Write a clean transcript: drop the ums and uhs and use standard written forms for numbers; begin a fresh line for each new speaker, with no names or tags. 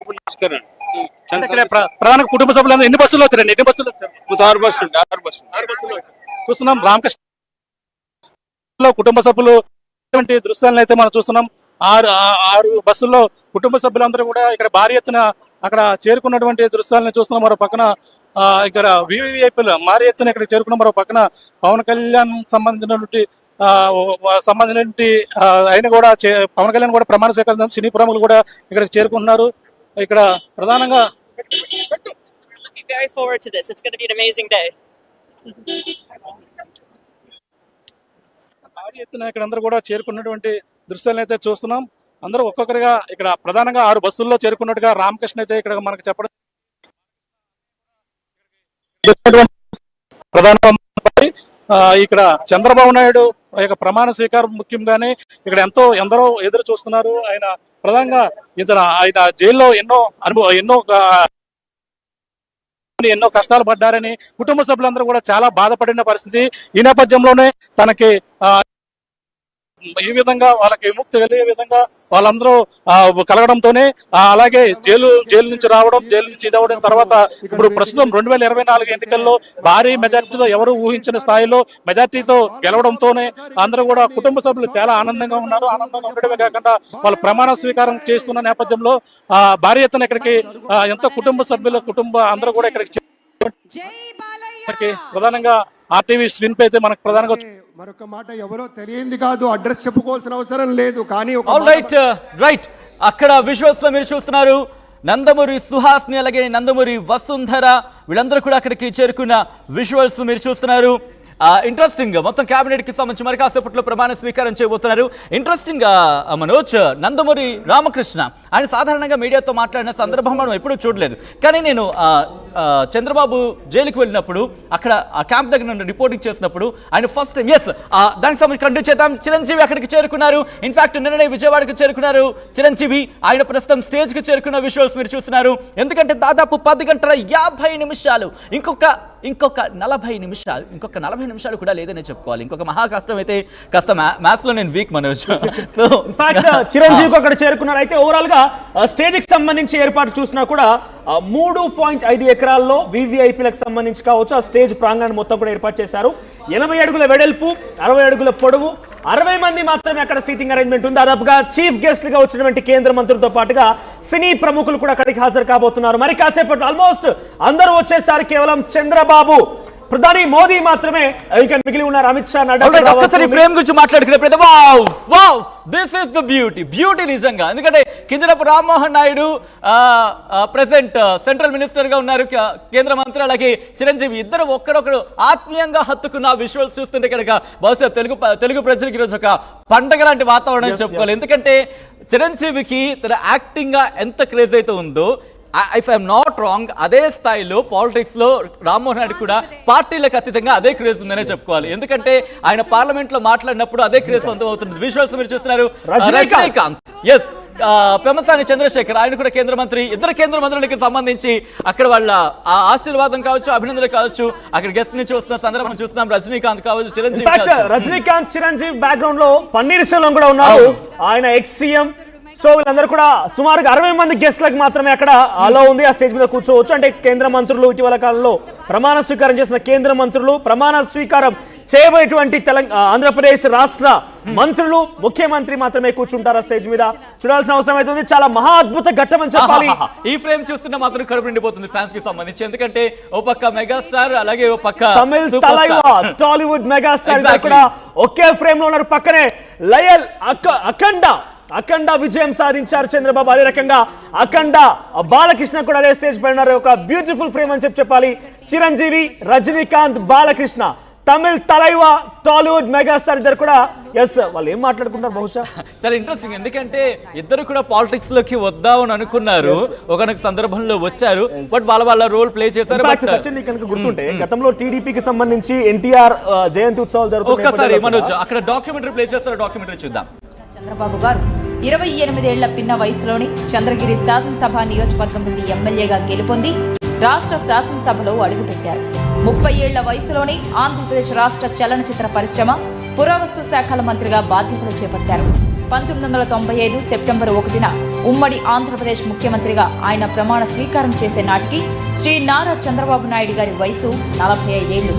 అంటే ఇక్కడ ప్రధాన కుటుంబ సభ్యులు ఎన్ని బస్సులు వచ్చారండి? ఎన్ని బస్సులు వచ్చారు?
6 బస్సులు 6 బస్సులు
వచ్చారు. చూస్తున్నాం రామకృష్ణ కుటుంబ సభ్యులు దృశ్యాలను అయితే మనం చూస్తున్నాం. ఆరు బస్సుల్లో కుటుంబ సభ్యులందరూ కూడా ఇక్కడ భారీ ఎత్తున అక్కడ చేరుకున్నటువంటి దృశ్యాలను చూస్తున్నాం. మరో పక్కన ఇక్కడ వివిఐపీలు భారీ ఎత్తున ఇక్కడ చేరుకున్న మరో పక్కన పవన్ కళ్యాణ్ సంబంధించినటువంటి ఆయన కూడా పవన్ కళ్యాణ్ కూడా ప్రమాణ స్వీకారం సినీ ప్రముఖులు కూడా ఇక్కడ చేరుకుంటున్నారు. ఇక్కడ ప్రధానంగా భారీ ఎత్తున ఇక్కడ అందరూ కూడా చేరుకున్నటువంటి దృశ్యాలను అయితే చూస్తున్నాం. అందరూ ఒక్కొక్కరిగా ఇక్కడ ప్రధానంగా 6 బస్సుల్లో చేరుకున్నట్టుగా రామకృష్ణ అయితే ఇక్కడ మనకు చెప్పడం ప్రధానమంత్రి ఇక్కడ చంద్రబాబు నాయుడు యొక్క ప్రమాణ స్వీకారం ముఖ్యంగానే ఇక్కడ ఎందరో ఎదురు చూస్తున్నారు. ఆయన ప్రధానంగా ఆయన జైల్లో ఎన్నో కష్టాలు పడ్డారని కుటుంబ సభ్యులందరూ కూడా చాలా బాధపడిన పరిస్థితి. ఈ నేపథ్యంలోనే తనకి ఈ విధంగా వాళ్ళకి విముక్తి కలిగే విధంగా వాళ్ళందరూ కలగడంతోనే అలాగే జైలు నుంచి రావడం, జైలు నుంచి ఇదవడం తర్వాత ఇప్పుడు ప్రస్తుతం 2024 ఎన్నికల్లో భారీ మెజార్టీతో ఎవరు ఊహించిన స్థాయిలో మెజార్టీతో గెలవడంతోనే అందరూ కూడా కుటుంబ సభ్యులు చాలా ఆనందంగా ఉన్నారు. ఆనందంగా ఉండడమే కాకుండా వాళ్ళు ప్రమాణ స్వీకారం చేస్తున్న నేపథ్యంలో భారీ ఎత్తున ఇక్కడికి ఎంతో కుటుంబ అందరూ కూడా ఇక్కడికి ప్రధానంగా ఆర్టీవీ స్క్రీన్ పై అయితే మనకు ప్రధానంగా
మరొక మాట ఎవరో తెలియంది కాదు, అడ్రస్ చెప్పుకోవాల్సిన అవసరం లేదు. కానీ
రైట్ అక్కడ విజువల్స్ లో మీరు చూస్తున్నారు నందమూరి సుహాస్ని అలాగే నందమూరి వసుంధర వీళ్ళందరూ కూడా అక్కడికి చేరుకున్న విజువల్స్ మీరు చూస్తున్నారు. ఇంట్రెస్టింగ్ మొత్తం క్యాబినెట్ కి సంబంధించి మరి కాసేపట్లో ప్రమాణ స్వీకారం చేయబోతున్నారు. ఇంట్రెస్టింగ్ మనోజ్ నందమూరి రామకృష్ణ ఆయన సాధారణంగా మీడియాతో మాట్లాడిన సందర్భం మనం ఎప్పుడూ చూడలేదు. కానీ నేను చంద్రబాబు జైలుకి వెళ్ళినప్పుడు అక్కడ ఆ క్యాంప్ దగ్గర నుండి రిపోర్టింగ్ చేసినప్పుడు ఆయన ఫస్ట్ టైం దానికి సంబంధించి కంటిన్యూ చేద్దాం. చిరంజీవి అక్కడికి చేరుకున్నారు. ఇన్ఫాక్ట్ నిన్ననే విజయవాడకి చేరుకున్నారు చిరంజీవి. ఆయన ప్రస్తుతం స్టేజ్ కి చేరుకున్న విజువల్స్ మీరు చూస్తున్నారు. ఎందుకంటే దాదాపు 10 గంటల 50 నిమిషాలు ఇంకొక 40 నిమిషాలు కూడా లేదనే చెప్పుకోవాలి. ఇంకొక మహా కష్టం అయితే కాస్త మ్యాథ్స్ లో నేను week Manoj. So
in fact Chiranjeevi అక్కడ చేరుకున్నారు. అయితే ఓవరాల్ గా స్టేజ్ కి సంబంధించి ఏర్పాటు చూసినా కూడా 3.5 ఎకరాల్లో వివిఐపీలకు సంబంధించి కావచ్చు ఆ స్టేజ్ ప్రాంగణం మొత్తం కూడా ఏర్పాటు చేశారు. 80 అడుగుల వెడల్పు, 60 అడుగుల పొడవు, 60 మంది మాత్రమే అక్కడ సీటింగ్ అరేంజ్మెంట్ ఉంది. దాదాపుగా చీఫ్ గెస్ట్ గా వచ్చినటువంటి కేంద్ర మంత్రులతో పాటుగా సినీ ప్రముఖులు కూడా అక్కడికి హాజరు కాబోతున్నారు. మరి కాసేపట్లో ఆల్మోస్ట్ అందరూ వచ్చేసారి కేవలం చంద్రబాబు, ప్రధాని మోదీ మాత్రమే ఇక మిగిలి ఉన్నారు. అమిత్ షా, నడ్డా
ఫ్రేమ్ గురించి మాట్లాడుకునేప్పుడు wow this is the beauty నిజంగా. ఎందుకంటే Kinjarapu Rammohan Naidu present central minister గా ఉన్నారు, కేంద్ర మంత్రి, అలాగే చిరంజీవి ఇద్దరు ఒక్కడొక్కడు ఆత్మీయంగా హత్తుకున్న విజువల్స్ చూస్తుంటే కనుక బహుశా తెలుగు ప్రజలకు ఈరోజు ఒక పండగ లాంటి వాతావరణం చెప్పుకోవాలి. ఎందుకంటే చిరంజీవికి తన యాక్టింగ్ గా ఎంత క్రేజ్ అయితే ఉందో, ఇఫ్ ఐఎమ్ నాట్ రాంగ్ అదే స్థాయిలో పాలిటిక్స్ లో రామ్మోహన్ నాయుడు కూడా పార్టీలకు అతీతంగా అదే క్రేజ్ ఉందనే చెప్పుకోవాలి. ఎందుకంటే ఆయన పార్లమెంట్ లో మాట్లాడినప్పుడు అదే క్రేజ్ సొంతం అవుతుంది. విజువల్స్ మీరు చూస్తున్నారు. రజనీకాంత్, పెమ్మసాని చంద్రశేఖర్ ఆయన కూడా కేంద్ర మంత్రి, ఇద్దరు కేంద్ర మంత్రులకి సంబంధించి అక్కడ వాళ్ళ ఆశీర్వాదం కావచ్చు, అభినందనలు కావచ్చు, అక్కడ గెస్ట్ నుంచి వస్తున్న సందర్భం చూస్తున్నాం. రజనీకాంత్ కావచ్చు,
రజనీకాంత్ చిరంజీవి బ్యాక్గ్రౌండ్ లో పన్నీర్ సెల్వం కూడా ఉన్నారు. ఆయన ఎక్స్ సీఎం. సో వీళ్ళందరూ కూడా సుమారుగా 60 మంది గెస్ట్లకు మాత్రమే అక్కడ అలో ఉంది. ఆ స్టేజ్ మీద కూర్చోవచ్చు. అంటే కేంద్ర మంత్రులు, ఇటీవల కాలంలో ప్రమాణ స్వీకారం చేసిన కేంద్ర మంత్రులు, ప్రమాణ స్వీకారం చేయబోయేటువంటి ఆంధ్రప్రదేశ్ రాష్ట్ర మంత్రులు, ముఖ్యమంత్రి మాత్రమే కూర్చుంటారు ఆ స్టేజ్ మీద. చూడాల్సిన అవసరం అయితే ఉంది. చాలా మహా అద్భుత ఘట్టం అని చెప్పాలి.
ఈ ఫ్రేమ్ చూస్తున్న మాత్రం కడుపు నిండిపోతుంది ఫ్యాన్స్ కి సంబంధించి. ఎందుకంటే ఓ పక్క మెగాస్టార్, అలాగే ఓ పక్క
తమిళ తలైవా టాలీవుడ్ మెగాస్టార్ కూడా ఒకే ఫ్రేమ్ లో ఉన్నారు. పక్కనే లయల్ అఖండ విజయం సాధించారు చంద్రబాబు. అదే రకంగా అఖండ బాలకృష్ణ కూడా అదే స్టేజ్ పై ఉన్నారు. ఒక బ్యూటిఫుల్ ఫ్రేమ్ అని చెప్పాలి. చిరంజీవి, రజనీకాంత్, బాలకృష్ణ, తమిళ్ తలైవా టాలీవుడ్ మెగాస్టార్ ఇద్దరు కూడా వాళ్ళు ఏం మాట్లాడుకుంటారు బహుశా
చాలా ఇంట్రెస్టింగ్. ఎందుకంటే ఇద్దరు కూడా పాలిటిక్స్ లోకి వద్దామని అనుకున్నారు, ఒకనొక సందర్భంలో వచ్చారు, బట్ వాళ్ళ రోల్ ప్లే చేశారు.
సచిన్ కనుక గుర్తుంటే గతంలో టీడీపీకి సంబంధించి ఎన్టీఆర్ జయంతి ఉత్సవాలు జరుగుతాయి.
ఒక్కసారి మనోజ్ అక్కడ డాక్యుమెంటరీ ప్లే చేస్తారు, డాక్యుమెంటరీ చూద్దాం.
చంద్రబాబు గారు 28 ఏళ్ల పిన్న వయసులోని చంద్రగిరి శాసనసభ నియోజకవర్గం నుండి ఎమ్మెల్యేగా గెలుపొంది రాష్ట్ర శాసనసభలో అడుగుపెట్టారు. 30 ఏళ్ల వయసులోనే ఆంధ్రప్రదేశ్ రాష్ట్ర చలనచిత్ర పరిశ్రమ, పురావస్తు శాఖల మంత్రిగా బాధ్యతలు చేపట్టారు. 1995 సెప్టెంబర్ 1న ఉమ్మడి ఆంధ్రప్రదేశ్ ముఖ్యమంత్రిగా ఆయన ప్రమాణ స్వీకారం చేసే నాటికి శ్రీ నారా చంద్రబాబు నాయుడు గారి వయసు 45 ఏళ్లు.